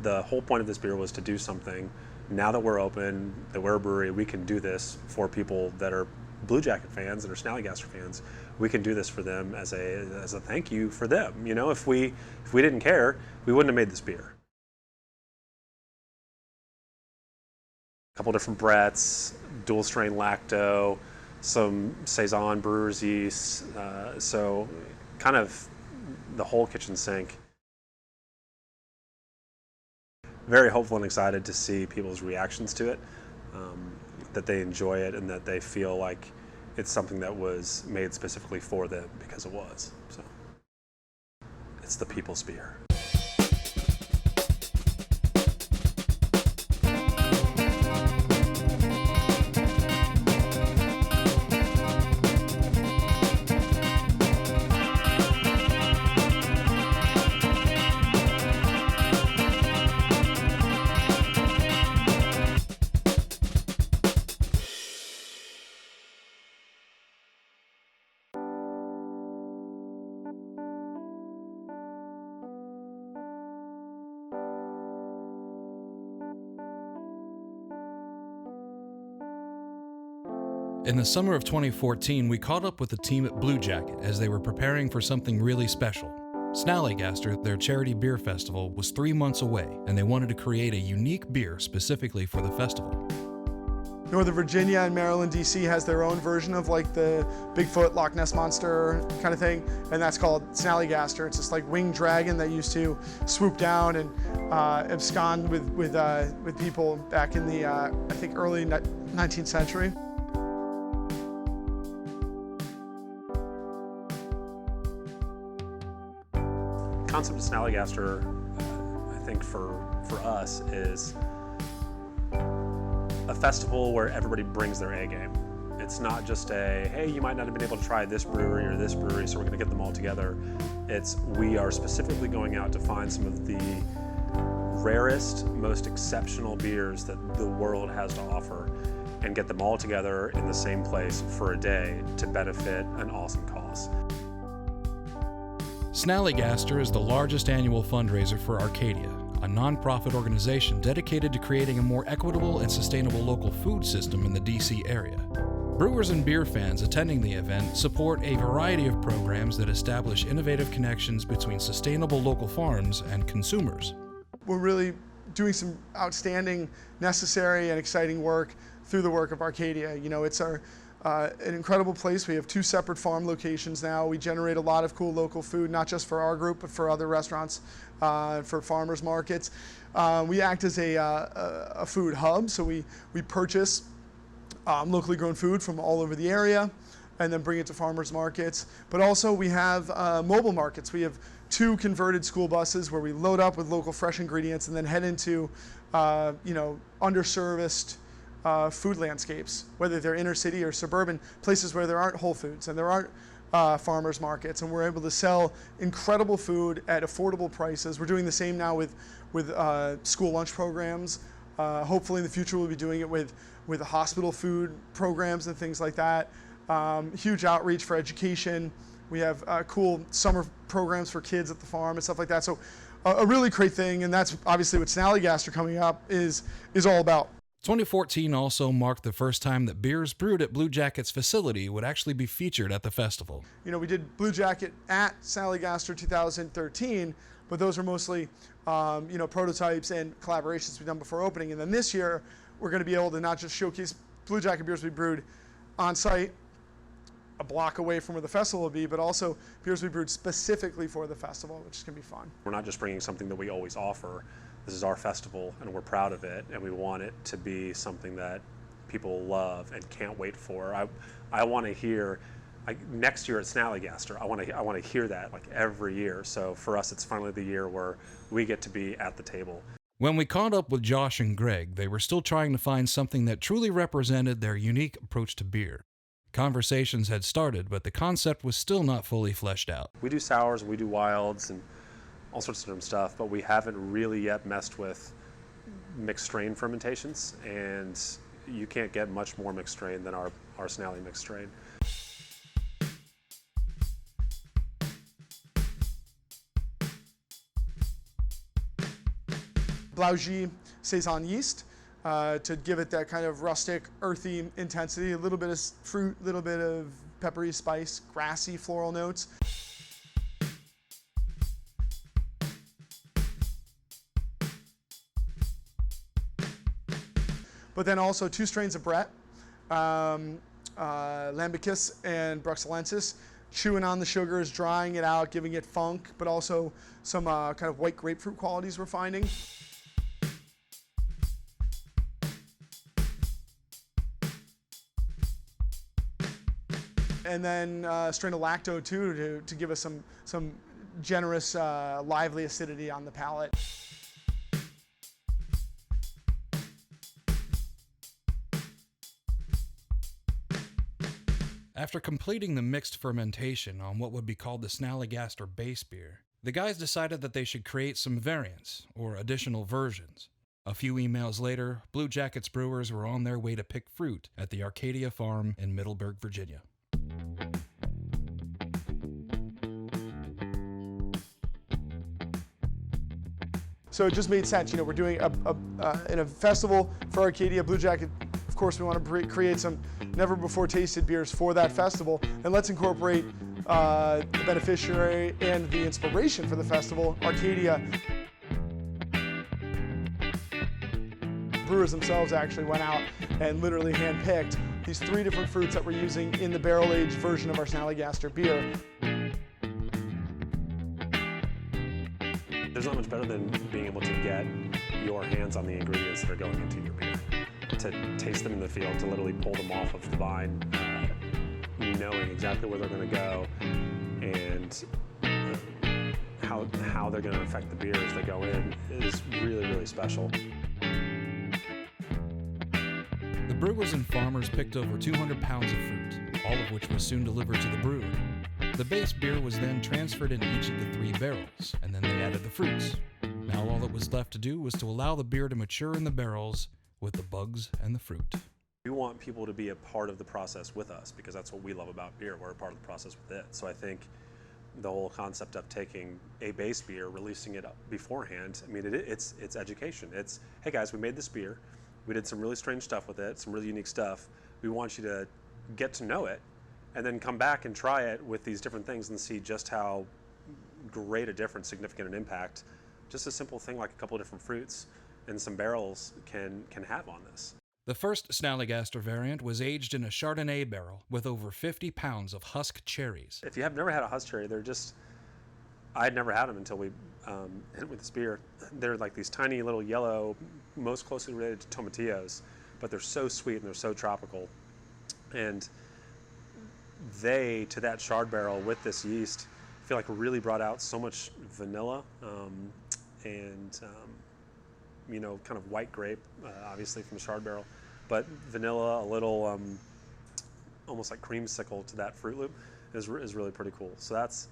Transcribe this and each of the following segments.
The whole point of this beer was to do something. Now that we're open, that we're a brewery, we can do this for people that are Bluejacket fans and are Snallygaster fans. We can do this for them as a thank you for them. You know, if we didn't care, we wouldn't have made this beer. A couple different Bretts, dual strain lacto, some Saison brewer's yeast, so kind of the whole kitchen sink. Very hopeful and excited to see people's reactions to it, that they enjoy it and that they feel like it's something that was made specifically for them, because it was. So it's the people's beer. In the summer of 2014, we caught up with the team at Bluejacket as they were preparing for something really special. Snallygaster, their charity beer festival, was 3 months away, and they wanted to create a unique beer specifically for the festival. Northern Virginia and Maryland, DC has their own version of like the Bigfoot, Loch Ness Monster kind of thing, and that's called Snallygaster. It's this like winged dragon that used to swoop down and abscond with people back in the, I think, early 19th century. The concept of Snallygaster, I think for us, is a festival where everybody brings their A game. It's not just a, hey, you might not have been able to try this brewery or this brewery, so we're going to get them all together. It's, we are specifically going out to find some of the rarest, most exceptional beers that the world has to offer and get them all together in the same place for a day to benefit an awesome cause. Snallygaster is the largest annual fundraiser for Arcadia, a nonprofit organization dedicated to creating a more equitable and sustainable local food system in the DC area. Brewers and beer fans attending the event support a variety of programs that establish innovative connections between sustainable local farms and consumers. We're really doing some outstanding, necessary, and exciting work through the work of Arcadia. You know, it's an incredible place. We have 2 separate farm locations now. We generate a lot of cool local food, not just for our group, but for other restaurants, for farmers markets. We act as a food hub, so we purchase locally grown food from all over the area and then bring it to farmers markets. But also we have mobile markets. We have 2 converted school buses where we load up with local fresh ingredients and then head into underserviced food landscapes, whether they're inner city or suburban, places where there aren't Whole Foods and there aren't farmers markets, and we're able to sell incredible food at affordable prices. We're doing the same now with school lunch programs. Hopefully in the future we'll be doing it with hospital food programs and things like that. Huge outreach for education. We have cool summer programs for kids at the farm and stuff like that. So a really great thing, and that's obviously what Snallygaster coming up is all about. 2014 also marked the first time that beers brewed at Bluejacket's facility would actually be featured at the festival. You know, we did Bluejacket at Snallygaster 2013, but those were mostly prototypes and collaborations we've done before opening. And then this year, we're going to be able to not just showcase Bluejacket beers we brewed on site, a block away from where the festival will be, but also beers we brewed specifically for the festival, which is going to be fun. We're not just bringing something that we always offer. This is our festival, and we're proud of it, and we want it to be something that people love and can't wait for. I want to hear, next year at Snallygaster, I want to hear that like every year. So for us, it's finally the year where we get to be at the table. When we caught up with Josh and Greg, they were still trying to find something that truly represented their unique approach to beer. Conversations had started, but the concept was still not fully fleshed out. We do sours, we do wilds, and all sorts of different stuff, but we haven't really yet messed with mixed strain fermentations, and you can't get much more mixed strain than our Snally mixed strain. Bluejacket Saison yeast to give it that kind of rustic, earthy intensity, a little bit of fruit, a little bit of peppery spice, grassy floral notes. But then also 2 strains of Brett, Lambicus and Bruxellensis, chewing on the sugars, drying it out, giving it funk, but also some kind of white grapefruit qualities we're finding. And then a strain of Lacto too to give us some generous, lively acidity on the palate. After completing the mixed fermentation on what would be called the Snallygaster base beer, the guys decided that they should create some variants, or additional versions. A few emails later, Bluejacket's brewers were on their way to pick fruit at the Arcadia farm in Middleburg, Virginia. So it just made sense. You know, we're doing in a festival for Arcadia Bluejacket. Of course, we want to create some never before tasted beers for that festival, and let's incorporate the beneficiary and the inspiration for the festival, Arcadia. Brewers themselves actually went out and literally handpicked these 3 different fruits that we're using in the barrel-aged version of our Snallygaster beer. There's not much better than being able to get your hands on the ingredients that are going into your beer, to taste them in the field, to literally pull them off of the vine, knowing exactly where they're going to go and how they're going to affect the beer as they go in is really, really special. The brewers and farmers picked over 200 pounds of fruit, all of which was soon delivered to the brewery. The base beer was then transferred into each of the 3 barrels, and then they added the fruits. Now all that was left to do was to allow the beer to mature in the barrels with the bugs and the fruit. We want people to be a part of the process with us because that's what we love about beer. We're a part of the process with it. So I think the whole concept of taking a base beer, releasing it up beforehand, I mean, it's education. It's, hey guys, we made this beer. We did some really strange stuff with it, some really unique stuff. We want you to get to know it and then come back and try it with these different things and see just how great a difference, significant an impact, just a simple thing like a couple of different fruits and some barrels can have on this. The first Snallygaster variant was aged in a Chardonnay barrel with over 50 pounds of husk cherries. If you have never had a husk cherry, I had never had them until we hit it with this beer. They're like these tiny little yellow, most closely related to tomatillos, but they're so sweet and they're so tropical. And they, to that chard barrel with this yeast, I feel like really brought out so much vanilla and you know, kind of white grape, obviously from the chard barrel, but vanilla, a little almost like creamsicle to that fruit loop is really pretty cool. So that's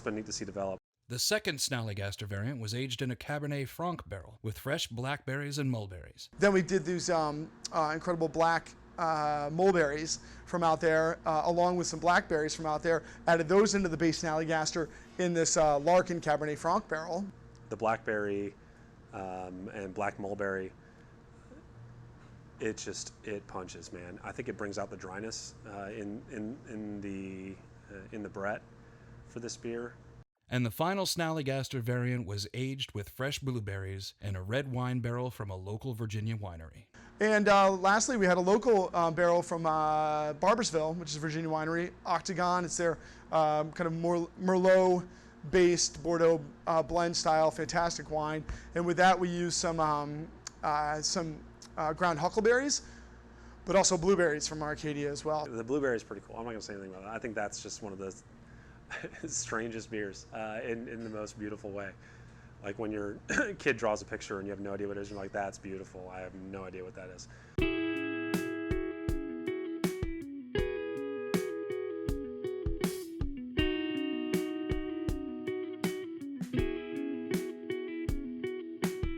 been neat to see develop. The second Snallygaster variant was aged in a Cabernet Franc barrel with fresh blackberries and mulberries. Then we did these incredible black mulberries from out there, along with some blackberries from out there, added those into the base Snallygaster in this Larkin Cabernet Franc barrel. The blackberry and black mulberry, it punches, man. I think it brings out the dryness in the Brett for this beer. And the final Snallygaster variant was aged with fresh blueberries in a red wine barrel from a local Virginia winery. And lastly, we had a local barrel from Barbersville, which is a Virginia winery, Octagon. It's their kind of more Merlot-based Bordeaux blend style, fantastic wine. And with that, we used some ground huckleberries, but also blueberries from Arcadia as well. The blueberry is pretty cool. I'm not going to say anything about that. I think that's just one of the strangest beers in the most beautiful way. Like when your kid draws a picture and you have no idea what it is, you're like, that's beautiful. I have no idea what that is.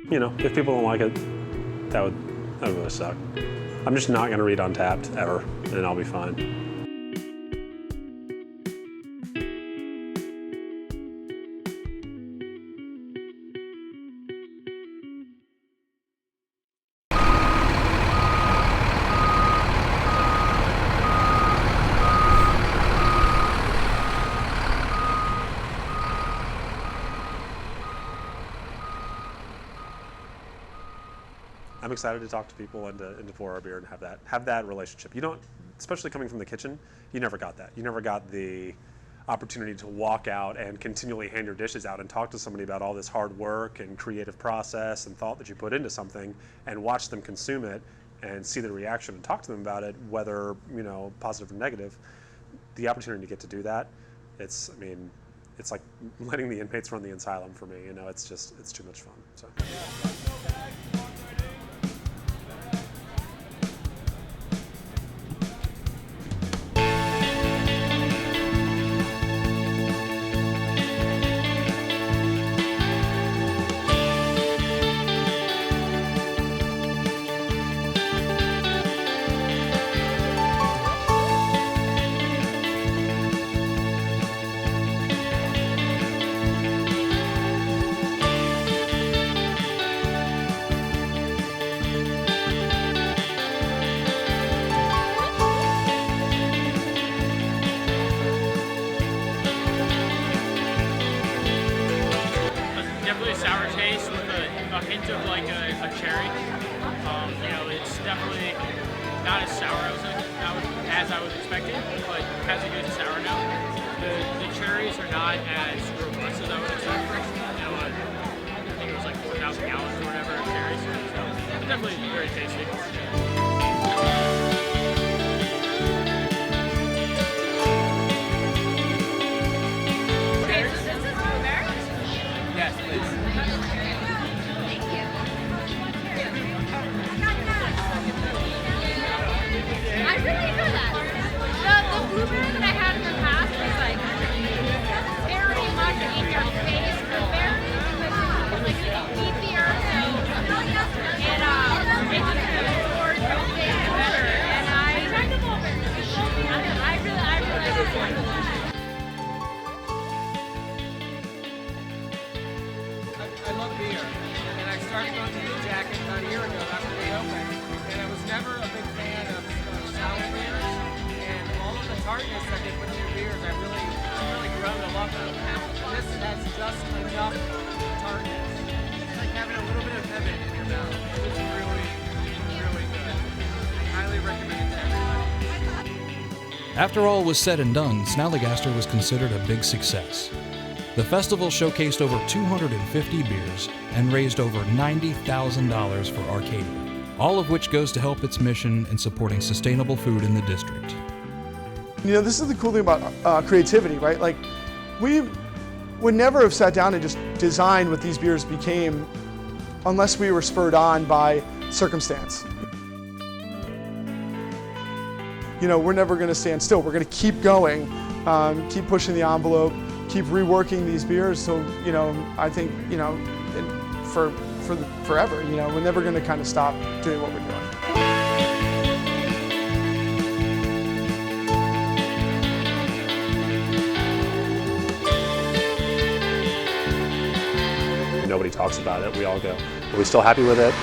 You know, if people don't like it, that would really suck. I'm just not going to read Untapped ever, and I'll be fine. excited to talk to people and to pour our beer and have that relationship. You don't, especially coming from the kitchen, you never got that. You never got the opportunity to walk out and continually hand your dishes out and talk to somebody about all this hard work and creative process and thought that you put into something, and watch them consume it and see the reaction and talk to them about it, whether, you know, positive or negative. The opportunity to get to do that, it's like letting the inmates run the asylum for me. You know, it's too much fun. So. Sour taste with a hint of like a cherry. You know, it's definitely not as sour as I was expecting, but has a good sour note. The cherries are not as robust as I would expect. You know, I think it was like 4,000 gallons or whatever of cherries. So it's definitely very tasty. I really enjoy that. The blueberry that I had in the past was like very much in your face blueberry, but like beefier, so it just poured everything better. And I really like this one. I love beer, and I started going to Bluejacket about a year ago after they opened, and I was never a big fan of sour beers, and all of the tartness that they put in their beers, I've really grown to love them. This has just enough tartness. It's like having a little bit of heaven in your mouth. It's really, really good. I highly recommend it to everybody. After all was said and done, Snallygaster was considered a big success. The festival showcased over 250 beers and raised over $90,000 for Arcadia, all of which goes to help its mission in supporting sustainable food in the district. You know, this is the cool thing about creativity, right? Like, we would never have sat down and just designed what these beers became unless we were spurred on by circumstance. You know, we're never going to stand still. We're going to keep going, keep pushing the envelope, keep reworking these beers. So, you know, I think, you know, forever, you know, we're never going to kind of stop doing what we're doing. Nobody talks about it. We all go, are we still happy with it?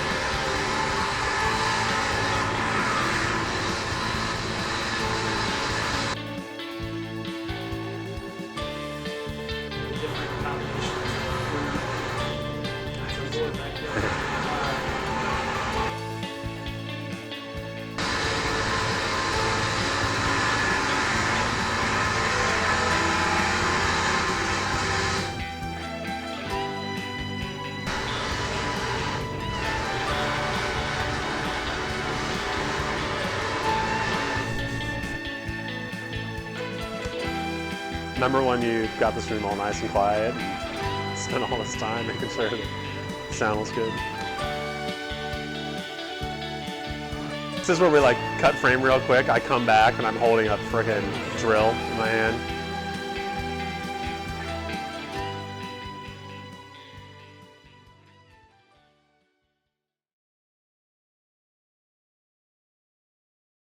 Remember when you got this room all nice and quiet and spent all this time making sure the sound was good? This is where we like cut frame real quick. I come back and I'm holding a frickin' drill in my hand.